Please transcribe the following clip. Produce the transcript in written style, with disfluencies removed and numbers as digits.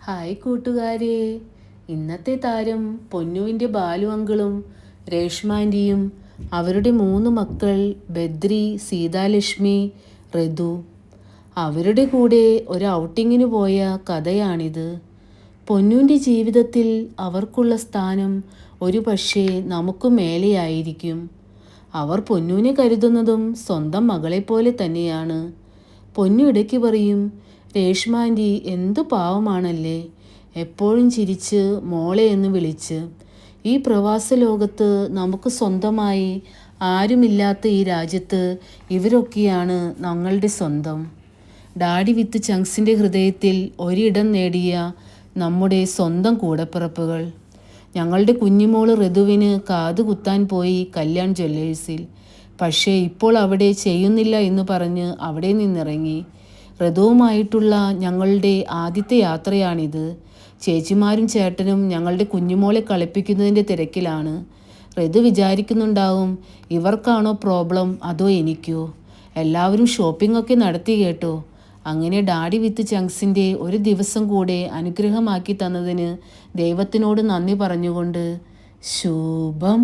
Hi കൂട്ടുകാരെ, ഇന്നത്തെ താരം പൊന്നുവിൻ്റെ ബാലു അങ്കിളും രേഷ്മാൻ്റിയും അവരുടെ 3 മക്കൾ ബദ്രി, സീതാലക്ഷ്മി, ഋതു അവരുടെ കൂടെ ഒരു ഔട്ടിങ്ങിന് പോയ കഥയാണിത്. പൊന്നുവിൻ്റെ ജീവിതത്തിൽ അവർക്കുള്ള സ്ഥാനം ഒരു പക്ഷേ നമുക്ക് മേലെയായിരിക്കും. അവർ പൊന്നുവിനെ കരുതുന്നതും സ്വന്തം മകളെപ്പോലെ തന്നെയാണ്. പൊന്നു ഇടയ്ക്ക് പറയും, രേഷ്മാൻ്റി എന്തു പാവമാണല്ലേ, എപ്പോഴും ചിരിച്ച് മോളെ എന്ന് വിളിച്ച്. ഈ പ്രവാസ ലോകത്ത് നമുക്ക് സ്വന്തമായി ആരുമില്ലാത്ത ഈ രാജ്യത്ത് ഇവരൊക്കെയാണ് ഞങ്ങളുടെ സ്വന്തം. ഡാഡി വിത്ത് ചങ്ക്സിൻ്റെ ഹൃദയത്തിൽ ഒരിടം നേടിയ നമ്മുടെ സ്വന്തം കൂടപ്പിറപ്പുകൾ. ഞങ്ങളുടെ കുഞ്ഞുമോള് ഋതുവിന് കാത് കുത്താൻ പോയി കല്യാൺ ജ്വല്ലേഴ്സിൽ. പക്ഷേ ഇപ്പോൾ അവിടെ ചെയ്യുന്നില്ല എന്ന് പറഞ്ഞ് അവിടെ നിന്നിറങ്ങി. ഋതുവുമായിട്ടുള്ള ഞങ്ങളുടെ ആദ്യത്തെ യാത്രയാണിത്. ചേച്ചിമാരും ചേട്ടനും ഞങ്ങളുടെ കുഞ്ഞുമോളെ കളിപ്പിക്കുന്നതിൻ്റെ തിരക്കിലാണ്. ഋതു വിചാരിക്കുന്നുണ്ടാവും, ഇവർക്കാണോ പ്രോബ്ലം അതോ എനിക്കോ. എല്ലാവരും ഷോപ്പിംഗ് ഒക്കെ നടത്തി കേട്ടോ. അങ്ങനെ ഡാഡി വിത്ത് ചങ്ക്സിൻ്റെ ഒരു ദിവസം കൂടെ അനുഗ്രഹമാക്കി തന്നതിന് ദൈവത്തിനോട് നന്ദി പറഞ്ഞുകൊണ്ട് ശുഭം.